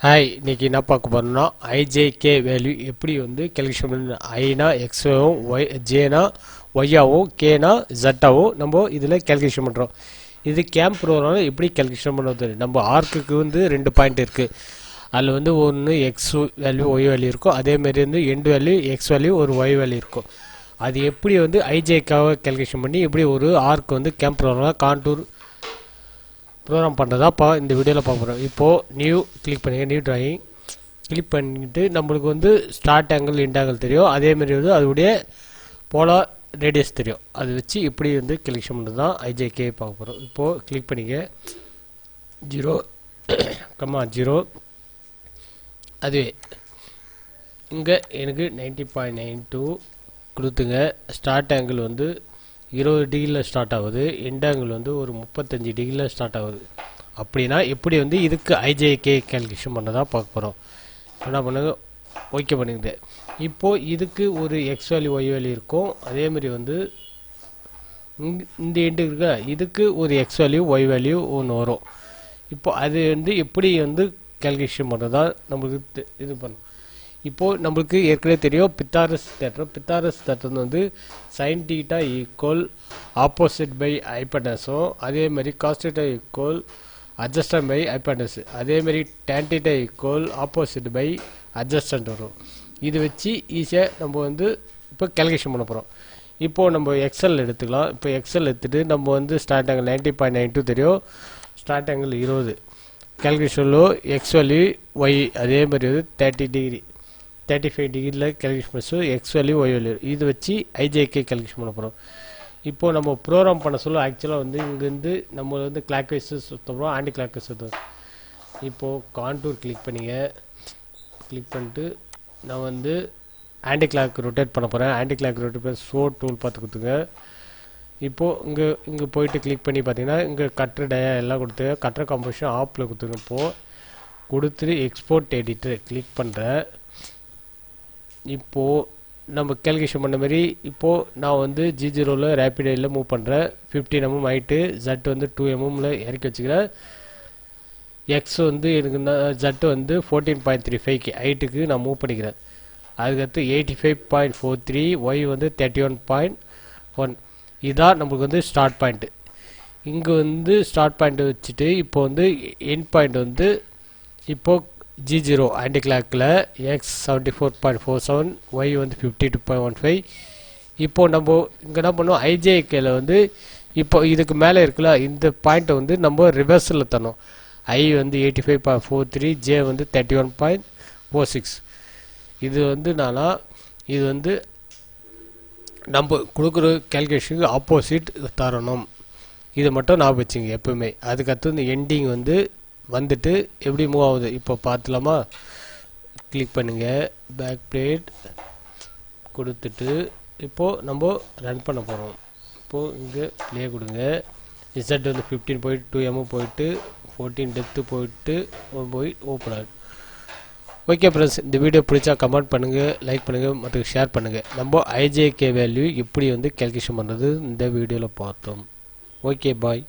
Hi, இன்னைக்கு என்ன பார்க்க போறோம்னா ஐஜேகே வேல்யூ எப்படி வந்து கேல்குலேஷன் பண்ண. ஐனா எக்ஸாவும் ஒய் ஜேனா ஒய்யாவும் கேனா ஜட்டாவும் நம்ம இதில் கேல்குலேஷன் பண்ணுறோம். இது கேம்ப் ப்ரோக்ராம் எப்படி கேல்குலேஷன் பண்ணுறது. நம்ம ஆர்க்குக்கு வந்து 2 பாயிண்ட் இருக்குது. அதில் வந்து ஒன்று எக்ஸ் வேல்யூ ஒய் வேல்யூ இருக்கும். அதேமாரி வந்து எண்டு வேல்யூ எக்ஸ் வேல்யூ ஒரு ஒய் வேல்யூ இருக்கும். அது எப்படி வந்து ஐஜேக்காவை கேல்குலேஷன் பண்ணி எப்படி ஒரு ஆர்க் வந்து கேம்ப் ப்ரோக்ராம் கான்டூர் ப்ரோக்ராம் பண்ணுறதா இந்த வீடியோவில் பார்க்க போகிறோம். இப்போது நியூ கிளிக் பண்ணுங்க. நியூ டிராயிங் கிளிக் பண்ணிட்டு நம்மளுக்கு வந்து ஸ்டார்ட் ஆங்கிள் எண்ட் ஆங்கிள் தெரியும். அதேமாரி வந்து அதோடைய போலார் ரேடியஸ் தெரியும். அதை வச்சு இப்படி வந்து கேல்குலேஷன் பண்ணுறது தான் ஐஜேகே பார்க்க போகிறோம். இப்போது கிளிக் பண்ணிங்க 0,0 அதுவே இங்கே எனக்கு 90.92 கொடுத்துங்க. ஸ்டார்ட் ஆங்கிள் வந்து 20 டிகிரியில் ஸ்டார்ட் ஆகுது. எண்ட் ஆங்கிள் வந்து ஒரு 35 டிகிரியில் ஸ்டார்ட் ஆகுது. அப்படின்னா எப்படி வந்து இதுக்கு ஐஜேகே கேல்குலேஷன் பண்ணதான் பார்க்க போகிறோம். என்ன பண்ணுங்க, ஓகே பண்ணுங்க. இப்போது இதுக்கு ஒரு எக்ஸ் வேல்யூ ஒய் வேல்யூ இருக்கும். அதேமாதிரி வந்து இந்த எண்டு இருக்கா, இதுக்கு ஒரு எக்ஸ் வேல்யூ ஒய் வேல்யூ ஒன்று வரும். இப்போ அது வந்து எப்படி வந்து கேல்குலேஷன் பண்ணுறதா நம்மளுக்கு இது பண்ணும். இப்போது நம்மளுக்கு ஏற்கனவே தெரியும் பித்தாரஸ் தேட்டர் வந்து sine theta equal opposite by ஹைபோடனஸும், அதேமாதிரி cos theta equal adjacent by hypotenuse, அதேமாதிரி tan theta equal opposite by adjacent வரும். இது வச்சு ஈஸியாக நம்ம வந்து இப்போ கேல்குலேஷன் பண்ண போகிறோம். இப்போது நம்ம எக்ஸல் எடுத்துக்கலாம். இப்போ எக்ஸல் எடுத்துகிட்டு நம்ம வந்து ஸ்டார்ட் ஆங்கிள் 90.92 தெரியும். ஸ்டார்ட் ஆங்கிள் 20 கேல்குலேஷனில் எக்ஸ் வேல்யூ ஒய் அதேமாதிரி வந்து 35 டிகிரியில் கேல்குலேஷன் பண்ணி எக்ஸ் வேல்யூ ஒய் வேல்யூ இது வச்சு ஐஜேகே கேல்குலேஷன் பண்ண போகிறோம். இப்போது நம்ம ப்ரோக்ராம் பண்ண சொல்ல ஆக்சுவலாக வந்து இங்கேருந்து நம்ம வந்து கிளாக் வைஸ் சுற்றுறோம், ஆன்டி கிளாக் வைஸ் சுற்றுறோம். இப்போது கான்டூர் கிளிக் பண்ணிங்க. கிளிக் பண்ணிட்டு நான் வந்து ஆன்டி கிளாக் ரொட்டேட் பண்ண போகிறேன். ஆன்டி கிளாக் ரொட்டேட் பண்ணி ஷோ டூல் பார்த்து கொடுத்துங்க. இப்போது இங்கே போயிட்டு கிளிக் பண்ணி பார்த்தீங்கன்னா இங்கே கட்ரு டயா எல்லாம் கொடுத்துங்க. கட்ரு கம்போசிஷன் ஆப்பில் கொடுத்துங்க. இப்போது கொடுத்துட்டு எக்ஸ்போர்ட் எடிட்டர் கிளிக் பண்ணுறேன். இப்போது நம்ம கேல்குலேஷன் பண்ண மாதிரி இப்போது நான் வந்து G0ல் ரேபிட் ஐயில் மூவ் பண்ணுறேன். 15 mm ஹைட்டு, ஜட் வந்து 2 mmல இறக்கி வச்சுக்கிறேன். எக்ஸ் வந்து எனக்கு ஜட்டு வந்து 14.35 ஹைட்டுக்கு நான் மூவ் பண்ணிக்கிறேன். அதுக்கடுத்து 85.43, ஒய் வந்து 31.1. இதுதான் நம்மளுக்கு வந்து ஸ்டார்ட் பாயிண்ட்டு. இங்கே வந்து ஸ்டார்ட் பாயிண்ட் வச்சுட்டு இப்போ வந்து எண்ட் பாயிண்ட் வந்து இப்போது G0 ஆன்டி கிளாக்கில் எக்ஸ் 74.47, ஒய் வந்து 52.15. இப்போது நம்ம இங்கே என்ன பண்ணுவோம், ஐஜேகேல வந்து இப்போ இதுக்கு மேலே இருக்குல்ல இந்த பாயிண்ட்டை வந்து நம்ம ரிவர்ஸில் தரணும். ஐ வந்து 85.43, ஜே வந்து 31.46. இது வந்து இது வந்து நம்ம கொடுக்குற கேல்குலேஷனுக்கு ஆப்போசிட் தரணும். இதை மட்டும் ஞாபகம் வச்சுங்க எப்பவுமே. அதுக்கடுத்து இந்த எண்டிங் வந்து வந்துட்டு எப்படி மூவ் ஆகுது இப்போ பார்த்துலாமா. கிளிக் பண்ணுங்க, பேக் பிளேட் கொடுத்துட்டு இப்போது நம்ம ரன் பண்ண போகிறோம். இப்போது இங்கே ப்ளே கொடுங்க. ரிசல்ட் வந்து 15 போயிட்டு 2 mm போயிட்டு 14 டெப்த்து போயிட்டு போய் ஓப்பன் ஆகும். ஓகே ஃப்ரெண்ட்ஸ், இந்த வீடியோ பிடிச்சா கமெண்ட் பண்ணுங்கள், லைக் பண்ணுங்கள் மற்றும் ஷேர் பண்ணுங்கள். நம்ம ஐஜேகே வேல்யூ எப்படி வந்து கேல்குலேஷன் பண்ணுறது இந்த வீடியோவில் பார்த்தோம். ஓகே, பாய்.